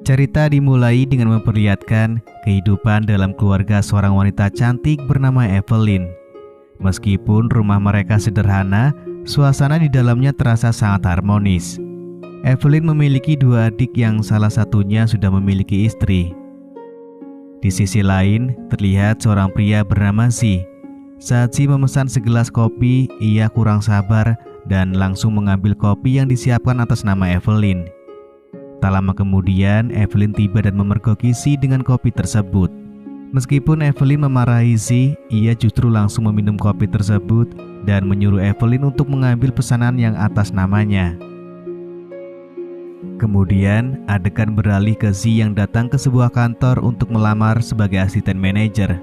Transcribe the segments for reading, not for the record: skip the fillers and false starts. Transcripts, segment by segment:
Cerita dimulai dengan memperlihatkan kehidupan dalam keluarga seorang wanita cantik bernama Evelyn. Meskipun rumah mereka sederhana, suasana di dalamnya terasa sangat harmonis. Evelyn memiliki dua adik yang salah satunya sudah memiliki istri. Di sisi lain, terlihat seorang pria bernama Z. Saat Z memesan segelas kopi, ia kurang sabar dan langsung mengambil kopi yang disiapkan atas nama Evelyn. Tak lama kemudian, Evelyn tiba dan memergoki Z dengan kopi tersebut. Meskipun Evelyn memarahi Z, ia justru langsung meminum kopi tersebut dan menyuruh Evelyn untuk mengambil pesanan yang atas namanya. Kemudian, adegan beralih ke Z yang datang ke sebuah kantor untuk melamar sebagai asisten manajer.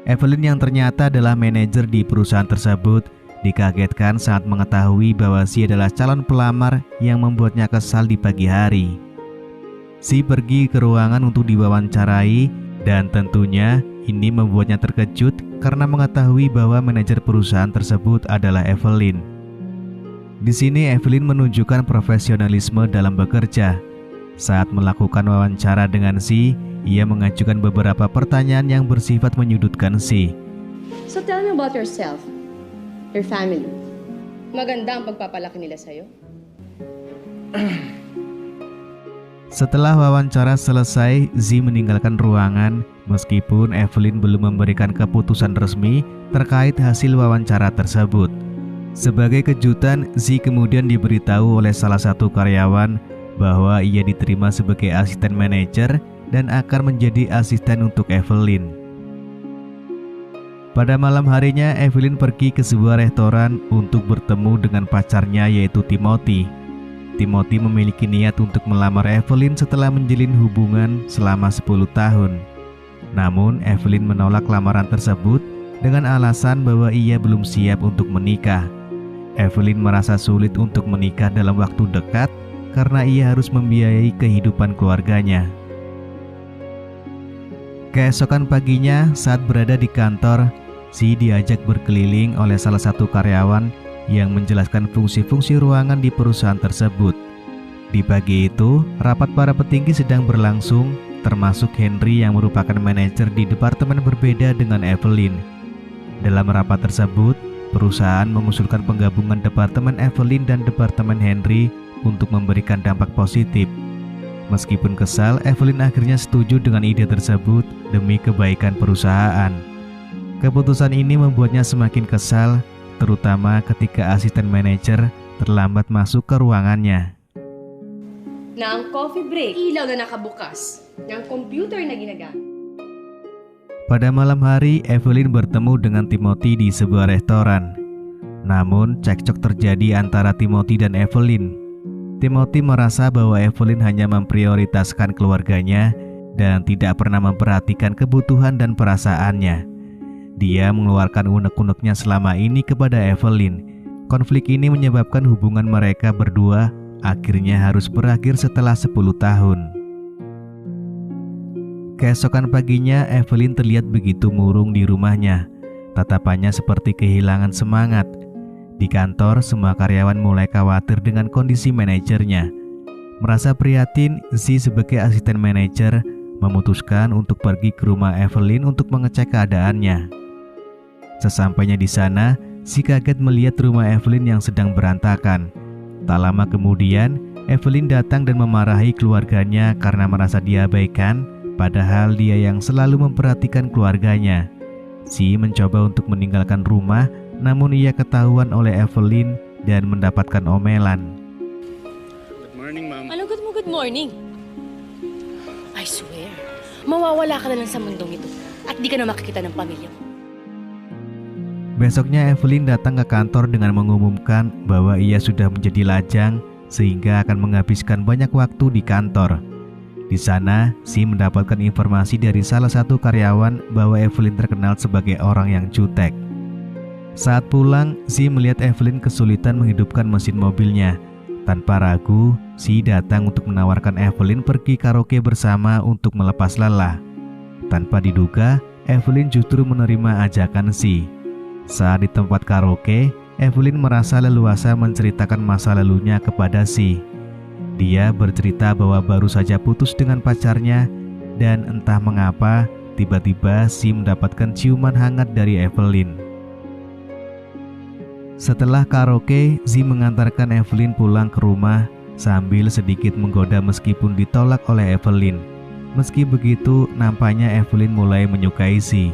Evelyn yang ternyata adalah manajer di perusahaan tersebut dikagetkan saat mengetahui bahwa Z adalah calon pelamar yang membuatnya kesal di pagi hari. Z pergi ke ruangan untuk diwawancarai dan tentunya ini membuatnya terkejut karena mengetahui bahwa manajer perusahaan tersebut adalah Evelyn. Di sini Evelyn menunjukkan profesionalisme dalam bekerja. Saat melakukan wawancara dengan Z, ia mengajukan beberapa pertanyaan yang bersifat menyudutkan Z. So tell me about yourself, your family. Maganda ang pagpapalaki nila sa'yo? Setelah wawancara selesai, Z meninggalkan ruangan meskipun Evelyn belum memberikan keputusan resmi terkait hasil wawancara tersebut. Sebagai kejutan, Z kemudian diberitahu oleh salah satu karyawan bahwa ia diterima sebagai asisten manajer dan akan menjadi asisten untuk Evelyn. Pada malam harinya, Evelyn pergi ke sebuah restoran untuk bertemu dengan pacarnya yaitu Timothy. Timothy memiliki niat untuk melamar Evelyn setelah menjalin hubungan selama 10 tahun. Namun, Evelyn menolak lamaran tersebut dengan alasan bahwa ia belum siap untuk menikah. Evelyn merasa sulit untuk menikah dalam waktu dekat karena ia harus membiayai kehidupan keluarganya. Keesokan paginya, saat berada di kantor, Z diajak berkeliling oleh salah satu karyawan yang menjelaskan fungsi-fungsi ruangan di perusahaan tersebut. Di pagi itu, rapat para petinggi sedang berlangsung, termasuk Henry yang merupakan manajer di departemen berbeda dengan Evelyn. Dalam rapat tersebut, perusahaan mengusulkan penggabungan departemen Evelyn dan departemen Henry untuk memberikan dampak positif. Meskipun kesal, Evelyn akhirnya setuju dengan ide tersebut demi kebaikan perusahaan. Keputusan ini membuatnya semakin kesal, terutama ketika asisten manajer terlambat masuk ke ruangannya. Na ang coffee break, ilaw na nakabukas, na ang computer na ginagamit. Pada malam hari, Evelyn bertemu dengan Timothy di sebuah restoran. Namun, cekcok terjadi antara Timothy dan Evelyn. Timothy merasa bahwa Evelyn hanya memprioritaskan keluarganya dan tidak pernah memperhatikan kebutuhan dan perasaannya. Dia mengeluarkan unek-uneknya selama ini kepada Evelyn. Konflik ini menyebabkan hubungan mereka berdua akhirnya harus berakhir setelah 10 tahun. Keesokan paginya, Evelyn terlihat begitu murung di rumahnya. Tatapannya seperti kehilangan semangat. Di kantor, semua karyawan mulai khawatir dengan kondisi manajernya. Merasa prihatin, Z sebagai asisten manajer memutuskan untuk pergi ke rumah Evelyn untuk mengecek keadaannya. Sesampainya di sana, Z kaget melihat rumah Evelyn yang sedang berantakan. Tak lama kemudian, Evelyn datang dan memarahi keluarganya karena merasa diabaikan, padahal dia yang selalu memperhatikan keluarganya. Z mencoba untuk meninggalkan rumah, namun ia ketahuan oleh Evelyn dan mendapatkan omelan. Good morning, ma'am. Ano good morning? I swear, mawawala ka na lang sa mundong ito at di ka na makikita ng pamilya mo. Besoknya Evelyn datang ke kantor dengan mengumumkan bahwa ia sudah menjadi lajang sehingga akan menghabiskan banyak waktu di kantor. Di sana, Z mendapatkan informasi dari salah satu karyawan bahwa Evelyn terkenal sebagai orang yang jutek. Saat pulang, Z melihat Evelyn kesulitan menghidupkan mesin mobilnya. Tanpa ragu, Z datang untuk menawarkan Evelyn pergi karaoke bersama untuk melepas lelah. Tanpa diduga, Evelyn justru menerima ajakan Z. Saat di tempat karaoke, Evelyn merasa leluasa menceritakan masa lalunya kepada Z. Dia bercerita bahwa baru saja putus dengan pacarnya dan entah mengapa tiba-tiba Si mendapatkan ciuman hangat dari Evelyn. Setelah karaoke, Zi mengantarkan Evelyn pulang ke rumah sambil sedikit menggoda meskipun ditolak oleh Evelyn. Meski begitu, nampaknya Evelyn mulai menyukai Zi.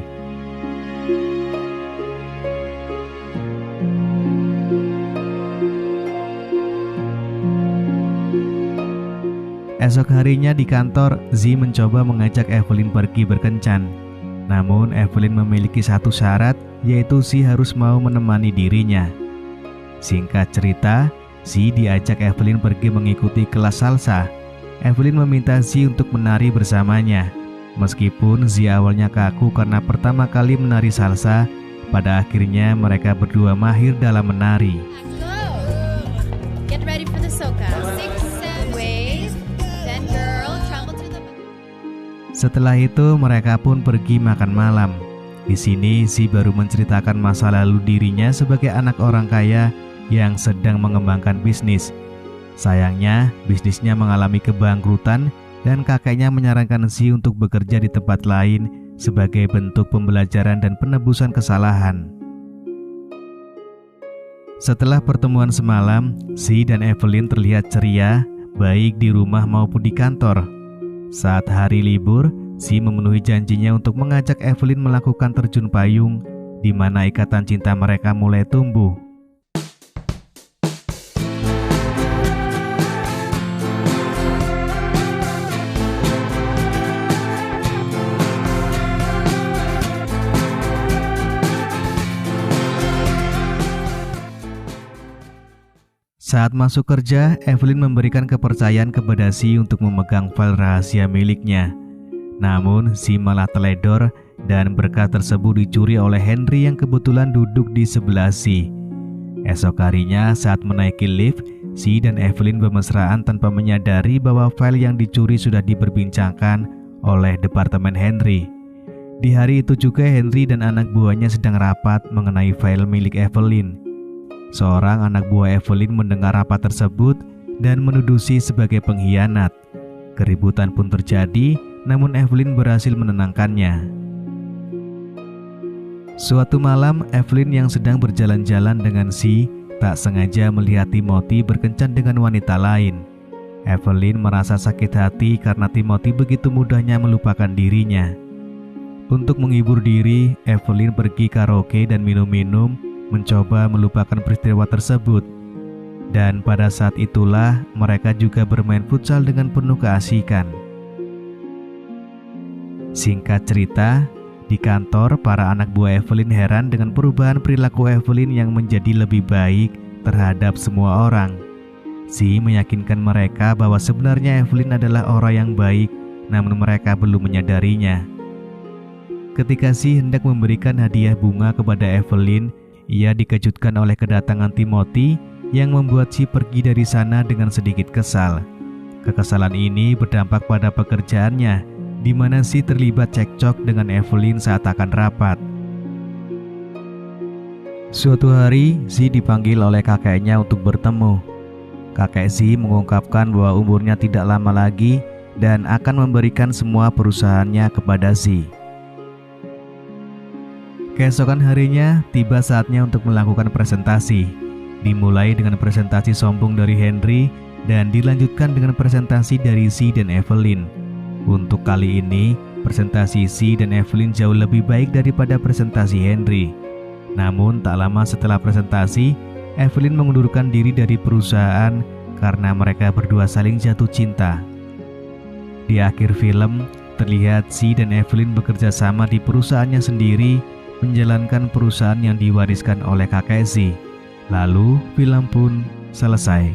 Esok harinya di kantor, Zi mencoba mengajak Evelyn pergi berkencan. Namun Evelyn memiliki satu syarat, yaitu Zi harus mau menemani dirinya. Singkat cerita, Zi diajak Evelyn pergi mengikuti kelas salsa. Evelyn meminta Zi untuk menari bersamanya. Meskipun Zi awalnya kaku karena pertama kali menari salsa, pada akhirnya mereka berdua mahir dalam menari. Get ready for the soca. 6, 7 waves. Then girl, travel to the... Setelah itu mereka pun pergi makan malam. Di sini Zi baru menceritakan masa lalu dirinya sebagai anak orang kaya yang sedang mengembangkan bisnis. Sayangnya, bisnisnya mengalami kebangkrutan dan kakeknya menyarankan Zi untuk bekerja di tempat lain sebagai bentuk pembelajaran dan penebusan kesalahan. Setelah pertemuan semalam, Zi dan Evelyn terlihat ceria, baik di rumah maupun di kantor. Saat hari libur, Zi memenuhi janjinya untuk mengajak Evelyn melakukan terjun payung, di mana ikatan cinta mereka mulai tumbuh. Saat masuk kerja, Evelyn memberikan kepercayaan kepada Zi untuk memegang file rahasia miliknya. Namun, Zi malah teledor dan berkas tersebut dicuri oleh Henry yang kebetulan duduk di sebelah Zi. Esok harinya saat menaiki lift, Zi dan Evelyn bermesraan tanpa menyadari bahwa file yang dicuri sudah diperbincangkan oleh Departemen Henry. Di hari itu juga Henry dan anak buahnya sedang rapat mengenai file milik Evelyn. Seorang anak buah Evelyn mendengar rapat tersebut dan menuduh Zi sebagai pengkhianat. Keributan pun terjadi, namun Evelyn berhasil menenangkannya. Suatu malam, Evelyn yang sedang berjalan-jalan dengan Zi tak sengaja melihat Timothy berkencan dengan wanita lain. Evelyn merasa sakit hati karena Timothy begitu mudahnya melupakan dirinya. Untuk menghibur diri, Evelyn pergi karaoke dan minum-minum, mencoba melupakan peristiwa tersebut. Dan pada saat itulah mereka juga bermain futsal dengan penuh keasikan. Singkat cerita, di kantor para anak buah Evelyn heran dengan perubahan perilaku Evelyn yang menjadi lebih baik terhadap semua orang. Zi meyakinkan mereka bahwa sebenarnya Evelyn adalah orang yang baik, namun mereka belum menyadarinya. Ketika Zi hendak memberikan hadiah bunga kepada Evelyn, ia dikejutkan oleh kedatangan Timothy yang membuat Zi pergi dari sana dengan sedikit kesal. Kekesalan ini berdampak pada pekerjaannya, di mana Zi terlibat cekcok dengan Evelyn saat akan rapat. Suatu hari, Zi dipanggil oleh kakeknya untuk bertemu. Kakek Zi mengungkapkan bahwa umurnya tidak lama lagi dan akan memberikan semua perusahaannya kepada Zi. Keesokan harinya, tiba saatnya untuk melakukan presentasi. Dimulai dengan presentasi sombong dari Henry dan dilanjutkan dengan presentasi dari Zi dan Evelyn. Untuk kali ini, presentasi Zi dan Evelyn jauh lebih baik daripada presentasi Henry. Namun tak lama setelah presentasi, Evelyn mengundurkan diri dari perusahaan karena mereka berdua saling jatuh cinta. Di akhir film, terlihat Zi dan Evelyn bekerja sama di perusahaannya sendiri, menjalankan perusahaan yang diwariskan oleh kakek Zi. Lalu film pun selesai.